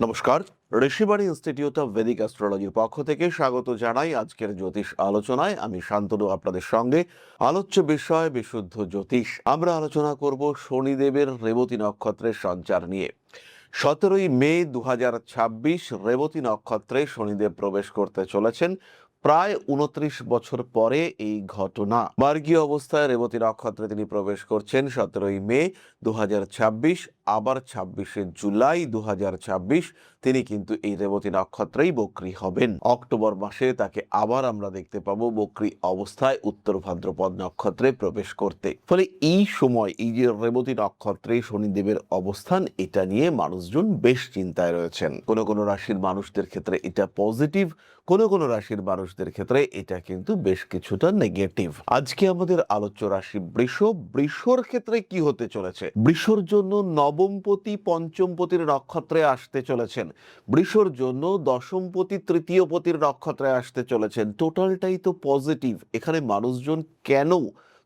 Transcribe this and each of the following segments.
নমস্কার, Rishibani institute of Vedic অ্যাস্ট্রোলজির পক্ষ থেকে স্বাগত জানাই আজকের জ্যোতিষ আলোচনায়। আমি শান্তনু আপনাদের সঙ্গে। আলোচ্য বিষয় বিশুদ্ধ জ্যোতিষ। আমরা আলোচনা করব শনিদেবের রেবতী নক্ষত্রের সঞ্চার নিয়ে। 17ই মে 2026 রেবতী নক্ষত্রে শনিদেব প্রবেশ করতে চলেছেন। প্রায় 29 বছর পরে এই ঘটনা। মার্গীয় অবস্থায় রেবতী নক্ষত্রে তিনি প্রবেশ করছেন 17ই মে 2026। আবার 26শে জুলাই 2026 তিনি কিন্তু এই রেবতী নক্ষত্রেই বক্রী হবেন। অক্টোবর মাসে তাকে আবার আমরা দেখতে পাবো বক্রী অবস্থায় উত্তর ভাদ্রপদ নক্ষত্রে প্রবেশ করতে। ফলে এই সময় এই যে রেবতী নক্ষত্রে শনিদেবের অবস্থান, এটা নিয়ে মানুষজন বেশ চিন্তায় রয়েছেন। কোনো কোনো রাশির মানুষদের ক্ষেত্রে এটা পজিটিভ, কোনো কোনো রাশির মানুষদের ক্ষেত্রে এটা কিন্তু বেশ কিছুটা নেগেটিভ। আজকে আমাদের আলোচ্য রাশি বৃষ। বৃষর ক্ষেত্রে কি হতে চলেছে? বৃষর জন্য নবমপতি পঞ্চমপতির নক্ষত্রে আসতে চলেছেন। বৃষর জন্য দশমপতি তৃতীয়পতির নক্ষত্রে আসতে চলেছেন। টোটালটাই তো পজিটিভ। এখানে মানুষজন কেন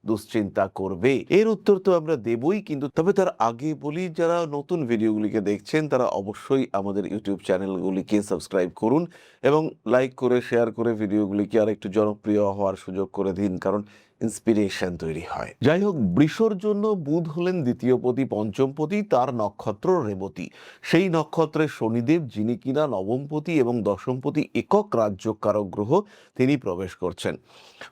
দুশ্চিন্তা করবে? এর উত্তর তো আমরা দেবই, কিন্তু তবে তার আগে বলি, যারা নতুন ভিডিওগুলিকে দেখছেন তারা অবশ্যই আমাদের ইউটিউব চ্যানেলগুলিকে সাবস্ক্রাইব করুন এবং লাইক করে শেয়ার করে ভিডিওগুলিকে আর একটু জনপ্রিয় হওয়ার সুযোগ করে দিন, কারণ ইন্সপিরেশন তৈরি হয়। যাই হোক, বৃষর জন্য বুধ হলেন দ্বিতীয়পতি পঞ্চমপতি, তার নক্ষত্র রেবতী। সেই নক্ষত্রে শনিদেব, যিনি কিনা নবমপতি এবং দশমপতি একক রাজ্যকারক গ্রহ, তিনি প্রবেশ করছেন।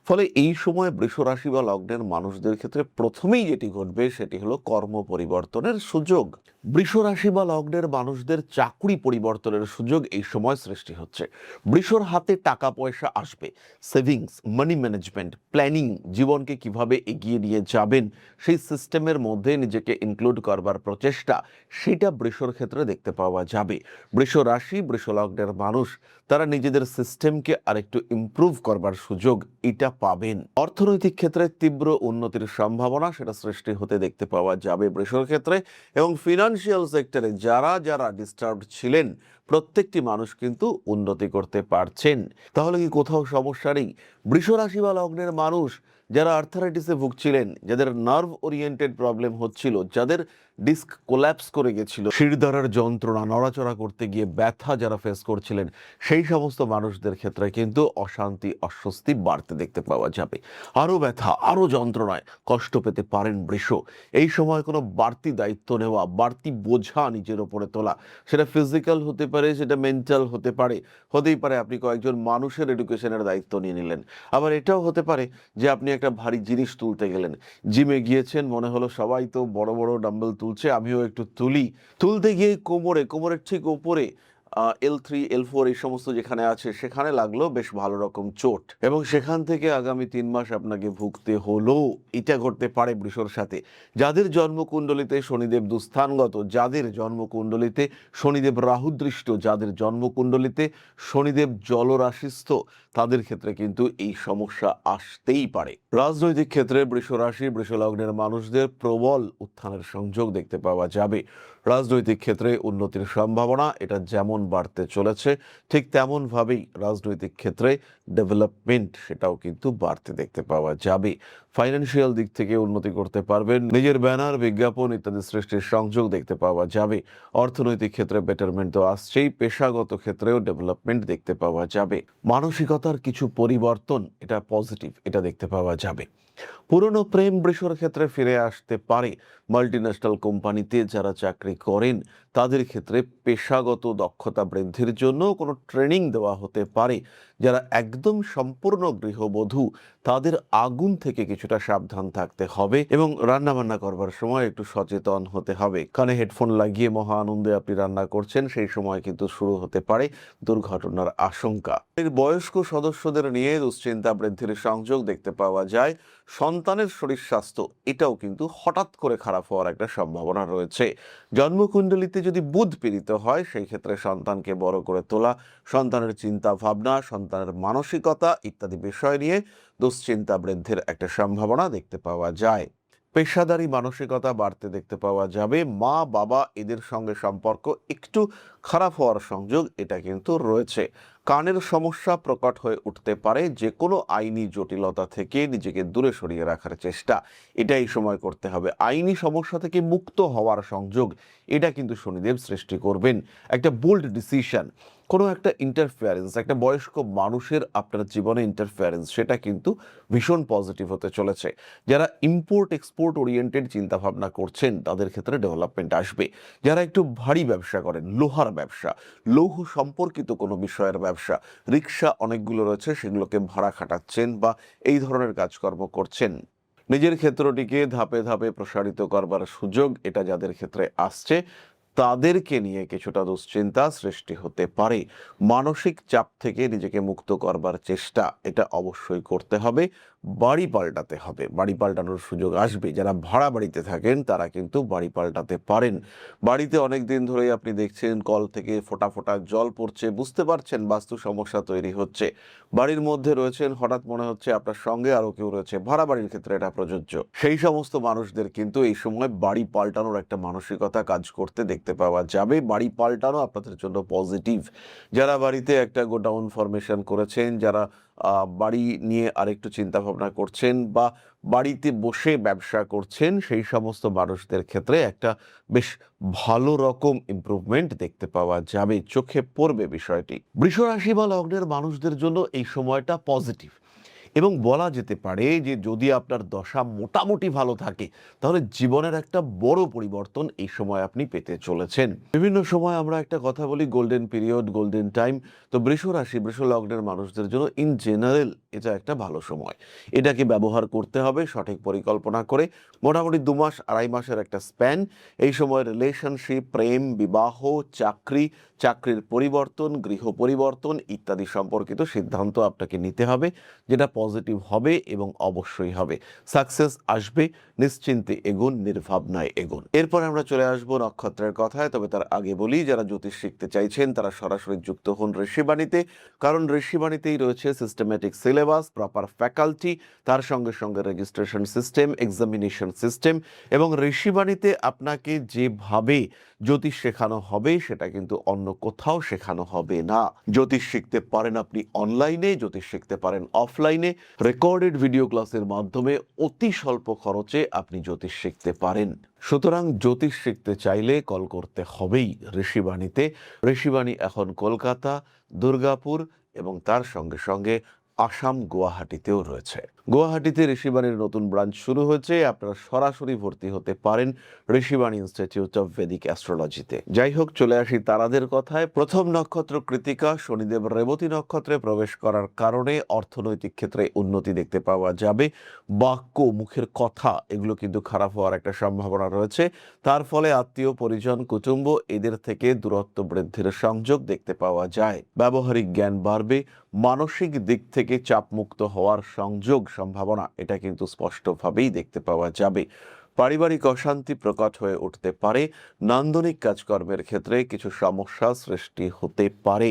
ফলে এই সময় বৃষ রাশি বা লগ্নের মানুষদের ক্ষেত্রে প্রথমেই যেটি ঘটবে সেটি হলো কর্ম পরিবর্তনের সুযোগ। বৃষ রাশি বা লগ্নের মানুষদের চাকরি পরিবর্তনের সুযোগ এই সময় সৃষ্টি হচ্ছে। বৃষর হাতে টাকা পয়সা আসবে। সেভিংস, মানি ম্যানেজমেন্ট, প্ল্যানিং, জীবনকে কিভাবে এগিয়ে নিয়ে যাবেন সেই সিস্টেমের মধ্যে নিজেকে ইনক্লুড করবার প্রচেষ্টা, সেটা বৃষর ক্ষেত্রে দেখতে পাওয়া যাবে। বৃষ রাশি বৃষ লগ্নের মানুষ তারা নিজেদের সিস্টেমকে আরেকটু ইমপ্রুভ করবার সুযোগ এটা পাবেন। অর্থনৈতিক ক্ষেত্রে তীব্র উন্নতির সম্ভাবনা সেটা সৃষ্টি হতে দেখতে পাওয়া যাবে বৃষর ক্ষেত্রে। এবং ফিনান্সিয়াল সেক্টরে যারা যারা ডিস্টার্বড ছিলেন, প্রত্যেকটি মানুষ কিন্তু উন্নতি করতে পারছেন। তাহলে কি কোথাও সমস্যা নেই? বৃষ রাশি বা লগ্নের মানুষ যারা আর্থারাইটিসে ভুগছিলেন, যাদের নার্ভ ওরিয়েন্টেড প্রবলেম হচ্ছিল, যাদের ডিস্ক কোল্যাপস করে গেছিল, শিরদাঁড়ার যন্ত্রণা, নড়াচড়া করতে গিয়ে ব্যথা যারা ফেস করছিলেন, সেই সমস্ত মানুষদের ক্ষেত্রে কিন্তু অশান্তি অস্বস্তি বাড়তে দেখতে পাওয়া যাবে। আরও ব্যথা, আরও যন্ত্রণায় কষ্ট পেতে পারেন বৃষ। এই সময় কোনো বাড়তি দায়িত্ব নেওয়া, বাড়তি বোঝা নিজের ওপরে তোলা, সেটা ফিজিক্যাল হতে পারে, সেটা মেন্টাল হতে পারে। হতেই পারে আপনি কয়েকজন মানুষের এডুকেশনের দায়িত্ব নিয়ে নিলেন। আবার এটাও হতে পারে যে আপনি একটা ভারী জিনিস তুলতে গেলেন। জিমে গিয়েছেন, মনে হলো সবাই তো বড় বড় ডাম্বেল তুলছে, আমিও একটু তুলি। তুলতে গিয়ে কোমরের ঠিক ওপরে L3 L4 এই সমস্ত যেখানে আছে সেখানে লাগলো বেশ ভালো রকম চোট, এবং সেখান থেকে আগামী 3 মাস আপনাকে ভুগতে হলো। এটা ঘটতে পারে বৃষর সাথে। যাদের জন্মকুণ্ডলিতে শনিদেব দুস্থানগত, যাদের জন্মকুণ্ডলিতে শনিদেব রাহুদৃষ্ট, যাদের জন্মকুণ্ডলিতে শনিদেব জলরাশিস্থ, তাদের ক্ষেত্রে কিন্তু এই সমস্যা আসতেই পারে। রাজনৈতিক ক্ষেত্রে বৃষ রাশি বৃষ লগ্নের মানুষদের প্রবল উত্থানের সংযোগ দেখতে পাওয়া যাবে। রাজনৈতিক ক্ষেত্রে উন্নতির সম্ভাবনা এটা যেমন বাড়তে চলেছে, ঠিক তেমনভাবেই রাজনৈতিক ক্ষেত্রে ডেভেলপমেন্ট সেটাও কিন্তু বাড়তে দেখতে পাওয়া যাবে। ফাইন্যান্সিয়াল দিক থেকে উন্নতি করতে পারবেন, নিজের ব্যানার, বিজ্ঞাপন ইত্যাদি সৃষ্টির সংযোগ দেখতে পাওয়া যাবে। অর্থনৈতিক ক্ষেত্রে বেটারমেন্ট তো আসছেই, পেশাগত ক্ষেত্রেও ডেভেলপমেন্ট দেখতে পাওয়া যাবে। মানসিকতার কিছু পরিবর্তন এটা পজিটিভ, এটা দেখতে পাওয়া যাবে। পুরনো প্রেম বৃষর ক্ষেত্রে ফিরে আসতে পারে। মাল্টিন্যাশনাল কোম্পানিতে যারা চাকরি করেন তাদের ক্ষেত্রে পেশাগত দক্ষতা বৃদ্ধির জন্য কোনো ট্রেনিং দেওয়া হতে পারে। যারা একদম সম্পূর্ণ গৃহবধূ তাদের আগুন থেকে কিছুটা সাবধান থাকতে হবে এবং রান্নাবান্না করবার সময় একটু সচেতন হতে হবে। কানে হেডফোন লাগিয়ে মহা আনন্দে আপনি রান্না করছেন, সেই সময় কিন্তু শুরু হতে পারে দুর্ঘটনার আশঙ্কা। এর বয়স্ক সদস্যদের নিয়ে দুশ্চিন্তা বৃদ্ধির সংযোগ দেখতে পাওয়া যায়। সন্তানের শরীর স্বাস্থ্য এটাও কিন্তু হঠাৎ করে খারাপ হওয়ার একটা সম্ভাবনা রয়েছে। জন্মকুণ্ডলিতে যদি বুধ পীড়িত হয়, সেই ক্ষেত্রে সন্তানকে বড় করে তোলা, সন্তানের চিন্তা ভাবনা, সন্তানের মানসিকতা ইত্যাদি বিষয় নিয়ে দুশ্চিন্তা বৃদ্ধির একটা সম্ভাবনা দেখতে পাওয়া যায়। পেশাদারি মানসিকতা বাড়তে দেখতে পাওয়া যাবে। মা বাবা এদের সঙ্গে সম্পর্ক একটু খারাপ হওয়ার সংযোগ এটা কিন্তু রয়েছে। কানের সমস্যা প্রকট হয়ে উঠতে পারে, যে কোনো আইনি জটিলতা থেকে নিজেকে দূরে সরিয়ে রাখার চেষ্টা এটা এই সময় করতে হবে। আইনি সমস্যা থেকে মুক্ত হওয়ার সংযোগ এটা কিন্তু শনিদেব সৃষ্টি করবেন। একটা বোল্ড ডিসিশন, কোনো একটা ইন্টারফেয়ারেন্স, একটা বয়স্ক মানুষের আপনার জীবনে ইন্টারফেয়ারেন্স সেটা কিন্তু ভীষণ পজিটিভ হতে চলেছে। যারা ইম্পোর্ট এক্সপোর্ট ওরিয়েন্টেড চিন্তাভাবনা করছেন তাদের ক্ষেত্রে ডেভেলপমেন্ট আসবে। যারা একটু ভারী ব্যবসা করেন, লোহার ব্যবসা, লৌহ সম্পর্কিত কোনো বিষয়ের ব্যবসা, রিক্সা অনেকগুলো রয়েছে সেগুলোকে ভাড়া খাটাচ্ছেন বা এই ধরনের কাজকর্ম করছেন, নিজের ক্ষেত্রটিকে ধাপে ধাপে প্রসারিত করবার সুযোগ এটা যাদের ক্ষেত্রে আসছে তাদেরকে নিয়ে কিছুটা দুশ্চিন্তা সৃষ্টি হতে পারে। মানসিক চাপ থেকে নিজেকে মুক্ত করবার চেষ্টা এটা অবশ্যই করতে হবে। বাড়ি পাল্টাতে হবে, বাড়ি পাল্টানোর সুযোগ আসবে। যারা ভাড়া বাড়িতে থাকেন তারা কিন্তু বাড়ি পাল্টাতে পারেন। বাড়িতে অনেক দিন ধরেই আপনি দেখছেন কল থেকে ফোঁটা ফোঁটা জল পড়ছে, বুঝতে পারছেন বাস্তু সমস্যা তৈরি হচ্ছে, বাড়ির মধ্যে রয়েছেন, হঠাৎ মনে হচ্ছে আপনার সঙ্গে আরো কেউ রয়েছে, ভাড়া বাড়ির ক্ষেত্রে এটা প্রযোজ্য। সেই সমস্ত মানুষদের কিন্তু এই সময় বাড়ি পাল্টানোর একটা মানসিকতা কাজ করতে দেখতে পাওয়া যাবে। বাড়ি পাল্টানো আপনাদের জন্য পজিটিভ। যারা বাড়িতে একটা গোডাউন ফরমেশন করেছেন, যারা বাড়ি নিয়ে আরেকটু চিন্তা ভাবনা করছেন বা বাড়িতে বসে ব্যবসা করছেন, সেই সমস্ত মানুষদের ক্ষেত্রে একটা বেশ ভালো রকম ইমপ্রুভমেন্ট দেখতে পাওয়া যাবে, চোখে পড়বে বিষয়টি। বৃষ রাশি বা লগ্নের মানুষদের জন্য এই সময়টা পজিটিভ এবং বলা যেতে পারে যে যদি আপনার দশা মোটামুটি ভালো থাকে তাহলে জীবনের একটা বড় পরিবর্তন এই সময় আপনি পেতে চলেছেন। বিভিন্ন সময় আমরা একটা কথা বলি গোল্ডেন পিরিয়ড, গোল্ডেন টাইম। তো বৃষ রাশি বৃষ লগ্নের মানুষদের জন্য ইন জেনারেল এটা একটা ভালো সময়। এটাকে ব্যবহার করতে হবে সঠিক পরিকল্পনা করে। মোটামুটি 2 মাস 2.5 মাসের একটা স্প্যান। এই সময় রিলেশনশিপ, প্রেম, বিবাহ, চাকরি, চাকরির পরিবর্তন, গৃহ পরিবর্তন ইত্যাদি সম্পর্কিত সিদ্ধান্ত আপনাকে নিতে হবে, যেটা পজিটিভ হবে এবং অবশ্যই হবে। সাকসেস আসবে, নিশ্চিন্তে এগুন, নির্ভাবনায় এগুন। এরপর আমরা চলে আসবো নক্ষত্রের কথায়। তবে তার আগে বলি, যারা জ্যোতিষ শিখতে চাইছেন তারা সরাসরি যুক্ত হন ঋষিবাণীতে, কারণ ঋষিবাণীতেই রয়েছে সিস্টেম্যাটিক সিলেবাস, প্রপার ফ্যাকাল্টি, তার সঙ্গে সঙ্গে রেজিস্ট্রেশন সিস্টেম, এক্সামিনেশন সিস্টেম, এবং ঋষিবাণীতে আপনাকে যেভাবে জ্যোতিষ শেখানো হবে সেটা কিন্তু অন্য কোথাও শেখানো হবে না। জ্যোতিষ শিখতে পারেন আপনি অনলাইনে, জ্যোতিষ শিখতে পারেন অফলাইনে। রেকর্ডেড ভিডিও ক্লাসের মাধ্যমে অতি স্বল্প খরচে আপনি জ্যোতিষ শিখতে পারেন। সুতরাং জ্যোতিষ শিখতে চাইলে কল করতে হবেই ঋষিবাণীতে। ঋষিবাণী এখন কলকাতা, দুর্গাপুর এবং তার সঙ্গে সঙ্গে আসাম, গুয়াহাটিতেও রয়েছে। গুয়াহাটিতে ঋষিবাণীর নতুন ব্রাঞ্চ শুরু হয়েছে। আপনারা সরাসরি ভর্তি হতে পারেন ঋষিবাণী ইনস্টিটিউট অফ ভেদিক অ্যাস্ট্রোলজিতে। যাই হোক, চলে আসি তারাদের কথায়। প্রথম নক্ষত্র কৃতিকা, শনিদেব রেবতী নক্ষত্রে প্রবেশ করার কারণে অর্থনৈতিক ক্ষেত্রে উন্নতি দেখতে পাওয়া যাবে। বাক্য, মুখের কথা এগুলো কিন্তু খারাপ হওয়ার একটা সম্ভাবনা রয়েছে। তার ফলে আত্মীয় পরিজন, কুটুম্ব এদের থেকে দূরত্ব বৃদ্ধির সংযোগ দেখতে পাওয়া যায়। ব্যবহারিক জ্ঞান বাড়বে। মানসিক দিক থেকে চাপমুক্ত হওয়ার সংযোগ, সম্ভাবনা এটা কিন্তু স্পষ্টভাবেই দেখতে পাওয়া যাবে। পারিবারিক অশান্তি প্রকট হয়ে উঠতে পারে। নান্দনিক কাজকর্মের ক্ষেত্রে কিছু সমস্যা সৃষ্টি হতে পারে।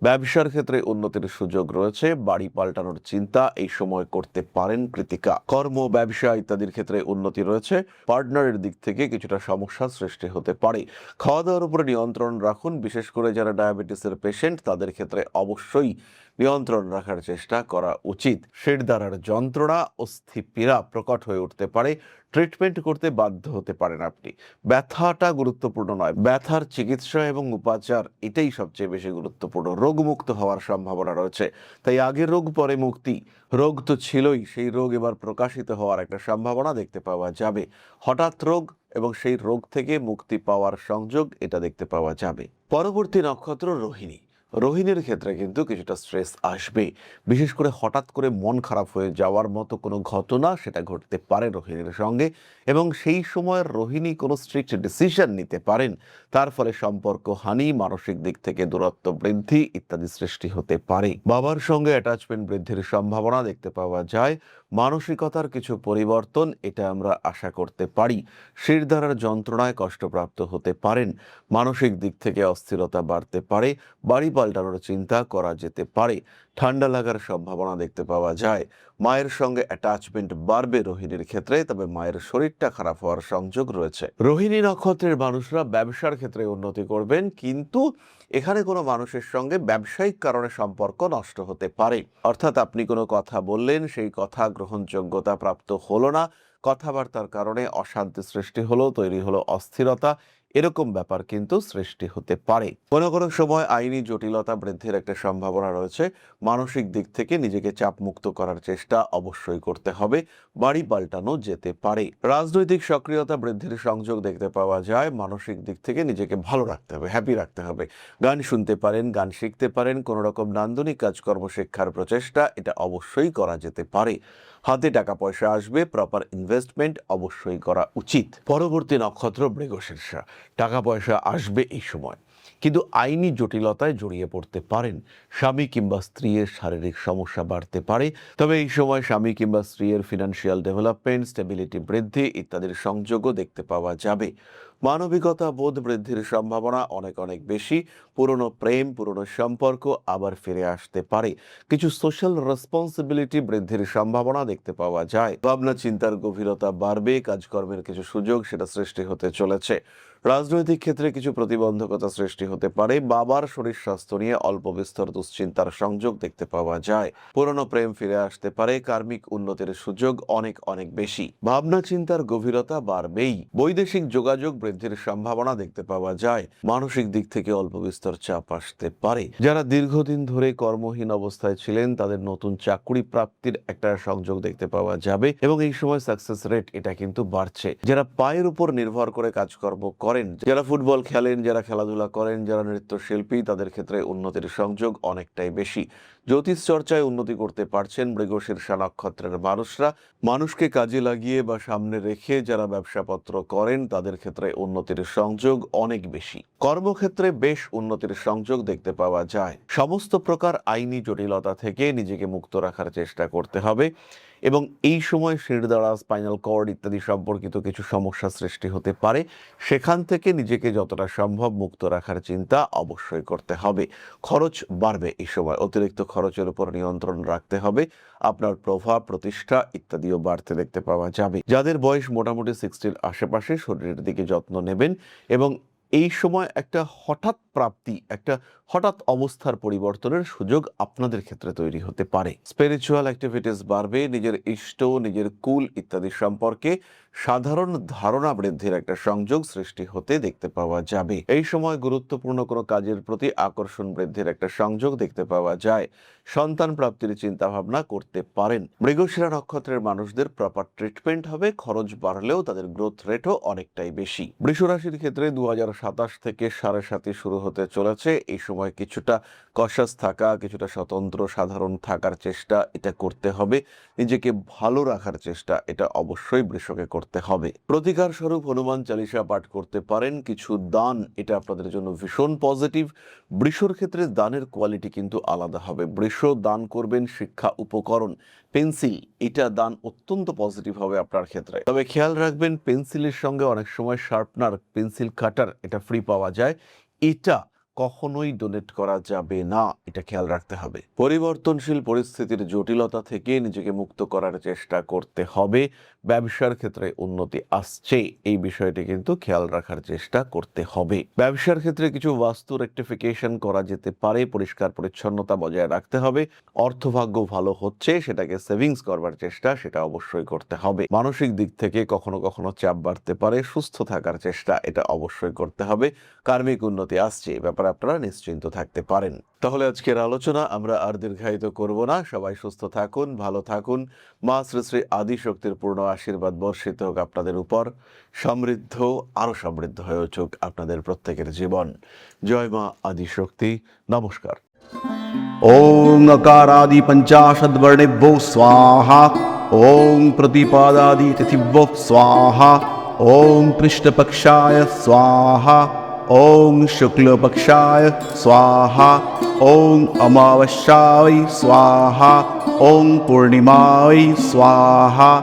ব্যবসার ক্ষেত্রে উন্নতির সুযোগ রয়েছে। বাড়ি পাল্টানোর চিন্তা এই সময় করতে পারেন কৃতিকা। কর্ম, ব্যবসা ইত্যাদির ক্ষেত্রে উন্নতি রয়েছে। পার্টনারের দিক থেকে কিছুটা সমস্যা সৃষ্টি হতে পারে। খাওয়া দাওয়ার উপরে নিয়ন্ত্রণ রাখুন। বিশেষ করে যারা ডায়াবেটিসের পেশেন্ট তাদের ক্ষেত্রে অবশ্যই নিয়ন্ত্রণ রাখার চেষ্টা করা উচিত। শিরদাঁড়ার যন্ত্রণা, অস্থিপীড়া প্রকট হয়ে উঠতে পারে। ট্রিটমেন্ট করতে বাধ্য হতে পারেন আপনি। ব্যথাটা গুরুত্বপূর্ণ নয়, ব্যথার চিকিৎসা এবং উপাচার এটাই সবচেয়ে বেশি গুরুত্বপূর্ণ। রোগমুক্ত হওয়ার সম্ভাবনা রয়েছে। তাই আগে রোগ পরে মুক্তি। রোগ তো ছিলই, সেই রোগ এবার প্রকাশিত হওয়ার একটা সম্ভাবনা দেখতে পাওয়া যাবে। হঠাৎ রোগ এবং সেই রোগ থেকে মুক্তি পাওয়ার সংযোগ এটা দেখতে পাওয়া যাবে। পরবর্তী নক্ষত্র রোহিণী। রোহিণীর ক্ষেত্রে কিন্তু কিছুটা স্ট্রেস আসবে। বিশেষ করে হঠাৎ করে মন খারাপ হয়ে যাওয়ার মতো কোনো ঘটনা সেটা ঘটতে পারে রোহিণীর সঙ্গে, এবং সেই সময় রোহিণী কোনো স্ট্রিক্ট ডিসিশন নিতে পারেন। তার ফলে সম্পর্ক হানি, মানসিক দিক থেকে দূরত্ব বৃদ্ধি ইত্যাদি সৃষ্টি হতে পারে। বাবার সঙ্গে অ্যাটাচমেন্ট বৃদ্ধির সম্ভাবনা দেখতে পাওয়া যায়। মানসিকতার কিছু পরিবর্তন এটা আমরা আশা করতে পারি। শিরদাঁড়ার যন্ত্রণায় কষ্টপ্রাপ্ত হতে পারেন। মানসিক দিক থেকে অস্থিরতা বাড়তে পারে। বাড়ি পাল্টানোর চিন্তা করা যেতে পারে। ঠান্ডা লাগার সম্ভাবনা দেখতে পাওয়া যায়। মায়ের সঙ্গে অ্যাটাচমেন্ট বাড়বে রোহিণীর ক্ষেত্রে, তবে মায়ের শরীরটা খারাপ হওয়ার সংযোগ রয়েছে। রোহিণী নক্ষত্রের মানুষরা ব্যবসার ক্ষেত্রে উন্নতি করবেন, কিন্তু এখানে কোনো মানুষের সঙ্গে ব্যবসায়িক কারণে সম্পর্ক নষ্ট হতে পারে। অর্থাৎ আপনি কোনো কথা বললেন, সেই কথা গ্রহণযোগ্যতা প্রাপ্ত হলো না, কথাবার্তার কারণে অশান্তি সৃষ্টি হলো, তৈরি হলো অস্থিরতা, এরকম ব্যাপার কিন্তু সৃষ্টি হতে পারে। কোনো কোনো সময় আইনি জটিলতা বৃদ্ধির একটা সম্ভাবনা রয়েছে। মানসিক দিক থেকে নিজেকে চাপমুক্ত করার চেষ্টা অবশ্যই করতে হবে। বাড়ি পাল্টানো যেতে পারে। রাজনৈতিক সক্রিয়তা বৃদ্ধির সংযোগ দেখতে পাওয়া যায়। মানসিক দিক থেকে নিজেকে ভালো রাখতে হবে, হ্যাপি রাখতে হবে। গান শুনতে পারেন, গান শিখতে পারেন, কোনো রকম নান্দনিক কাজকর্ম শিক্ষার প্রচেষ্টা এটা অবশ্যই করা যেতে পারে। হাতে টাকা পয়সা আসবে, প্রপার ইনভেস্টমেন্ট অবশ্যই করা উচিত। পরবর্তী নক্ষত্র মৃগশীর্ষা। টাকা পয়সা আসবে এই সময়, কিন্তু আইনি জটিলতায় জড়িয়ে পড়তে পারেন। স্বামী কিংবা স্ত্রীর শারীরিক সমস্যা বাড়তে পারে, তবে এই সময় স্বামী কিংবা স্ত্রীর ফিনান্সিয়াল ডেভেলপমেন্ট, স্টেবিলিটি বৃদ্ধি ইত্যাদির সংযোগও দেখতে পাওয়া যাবে। মানবিকতা বোধ বৃদ্ধির সম্ভাবনা অনেক অনেক বেশি। পুরনো প্রেম, পুরনো সম্পর্ক আবার ফিরে আসতে পারে। কিছু সোশ্যাল রেসপন্সিবিলিটি বৃদ্ধির সম্ভাবনা দেখতে পাওয়া যায়। ভাবনা চিন্তার গভীরতা বাড়বে। কাজকর্মের কিছু সুযোগ সেটা সৃষ্টি হতে চলেছে। রাজনৈতিক ক্ষেত্রে কিছু প্রতিবন্ধকতা সৃষ্টি হতে পারে। বাবার শরীর স্বাস্থ্য নিয়ে অল্প বিস্তর দুশ্চিন্তার সংযোগ দেখতে পাওয়া যায়। পুরনো প্রেম ফিরে আসতে পারে। কার্মিক উন্নতির সুযোগ অনেক অনেক বেশি। ভাবনা চিন্তার গভীরতা বাড়বেই। বৈদেশিক যোগাযোগ বৃদ্ধির সম্ভাবনা দেখতে পাওয়া যায়। মানসিক দিক থেকে অল্প বিস্তর চাপ আসতে পারে। যারা দীর্ঘদিন ধরে কর্মহীন অবস্থায় ছিলেন, তাদের নতুন চাকরি প্রাপ্তির একটা সংযোগ দেখতে পাওয়া যাবে এবং এই সময় সাকসেস রেট এটা কিন্তু বাড়ছে। যারা পায়ের উপর নির্ভর করে কাজকর্ম করেন, যারা ফুটবল খেলেন, যারা খেলাধুলা করেন, যারা নৃত্যশিল্পী, তাদের ক্ষেত্রে উন্নতির সংযোগ অনেকটাই বেশি। জ্যোতিষ চর্চায় উন্নতি করতে পারছেন মৃগশীর্ষা নক্ষত্রের মানুষরা। মানুষকে কাজে লাগিয়ে বা সামনে রেখে যারা ব্যবসাপত্র করেন, তাদের ক্ষেত্রে উন্নতির সংযোগ অনেক বেশি। কর্মক্ষেত্রে বেশ উন্নতির সংযোগ দেখতে পাওয়া যায়। সমস্ত প্রকার আইনি জটিলতা থেকে নিজেকে মুক্ত রাখার চেষ্টা করতে হবে এবং এই সময় শিরদাঁড়া, স্পাইনাল কর্ড ইত্যাদি সম্পর্কিত কিছু সমস্যা সৃষ্টি হতে পারে। সেখান থেকে নিজেকে যতটা সম্ভব মুক্ত রাখার চিন্তা অবশ্যই করতে হবে। খরচ বাড়বে এই সময়। অতিরিক্ত খরচের উপর নিয়ন্ত্রণ রাখতে হবে। আপনার প্রভাব, প্রতিষ্ঠা ইত্যাদিও বাড়তে দেখতে পাওয়া যাবে। যাদের বয়স মোটামুটি 60-র আশেপাশে, শরীরের দিকে যত্ন নেবেন এবং এই সময় একটা হঠাৎ প্রাপ্তি, একটা হঠাৎ অবস্থার পরিবর্তনের সুযোগ আপনাদের ক্ষেত্রে তৈরি হতে পারে। স্পিরিচুয়াল অ্যাক্টিভিটিস বাড়বে। নিজের ইষ্ট, নিজের কুল ইত্যাদি সম্পর্কে সাধারণ ধারণা বৃদ্ধির একটা সংযোগ সৃষ্টি হতে দেখতে পাওয়া যাবে। এই সময় গুরুত্বপূর্ণ কোনো কাজের প্রতি আকর্ষণ বৃদ্ধির একটা সংযোগ দেখতে পাওয়া যায়। সন্তান প্রাপ্তির চিন্তা ভাবনা করতে পারেন। মৃগশিরা নক্ষত্রের মানুষদের প্রপার ট্রিটমেন্ট হবে। খরচ বাড়লেও তাদের গ্রোথ রেটও অনেকটাই বেশি। বৃষ রাশির ক্ষেত্রে 2027 থেকে 7.5 শুরু হতে চলেছে। এই সময় কিছুটা কশাস থাকা, কিছুটা স্বতন্ত্র সাধারণ থাকার চেষ্টা এটা করতে হবে। নিজেকে ভালো রাখার চেষ্টা এটা অবশ্যই বৃষকে করতে হবে। প্রতিকার স্বরূপ হনুমান চালিসা পাঠ করতে পারেন। কিছু দান এটা আপনাদের জন্য ভীষণ পজিটিভ। বৃষর ক্ষেত্রে দানের কোয়ালিটি কিন্তু আলাদা হবে। বৃষ দান করবেন শিক্ষা উপকরণ, পেন্সিল, এটা দান অত্যন্ত পজিটিভ হবে আপনার ক্ষেত্রে। তবে খেয়াল রাখবেন, পেন্সিলের সঙ্গে অনেক সময় শার্পনার, পেন্সিল কাটার এটা ফ্রি পাওয়া যায়। এটা কখনোই ডোনেট করা যাবে না, এটা খেয়াল রাখতে হবে। পরিবর্তনশীল পরিস্থিতির জটিলতা থেকে নিজেকে মুক্ত করার চেষ্টা করতে হবে। ব্যবসার ক্ষেত্রে উন্নতি আসছে, এই বিষয়টি কিন্তু খেয়াল রাখার চেষ্টা করতে হবে। ব্যবসার ক্ষেত্রে কিছু বাস্তু রেকটিফিকেশন করা যেতে পারে। পরিষ্কার পরিচ্ছন্নতা বজায় রাখতে হবে। অর্থভাগ্য ভালো হচ্ছে, সেটাকে সেভিংস করবার চেষ্টা সেটা অবশ্যই করতে হবে। মানসিক দিক থেকে কখনো কখনো চাপ বাড়তে পারে। সুস্থ থাকার চেষ্টা এটা অবশ্যই করতে হবে। কার্মিক উন্নতি আসছে, ব্যাপারে আপনারা নিশ্চিন্ত থাকতে পারেন। তাহলে আজকের আলোচনা আমরা আর দীর্ঘায়িত করব না। সবাই সুস্থ থাকুন, ভালো থাকুন। মা শ্রী শ্রী আদিশক্তির পূর্ণ আশীর্বাদ বর্ষিত হোক আপনাদের উপর। সমৃদ্ধ, আরো সমৃদ্ধ হয়ে উঠুক আপনাদের প্রত্যেকের জীবন। জয় মা আদিশক্তি। নমস্কার। ओम नकारादि पंचाशद्वर्णेभ्यो स्वाहा। ओम प्रतिपादादि तिथिभ्यो स्वाहा। ओम कृष्णपक्षाय स्वाहा। ओम शुक्लपक्षाय स्वाहा। ओम अमावस्याय स्वाहा। ओम पूर्णिमाय स्वाहा।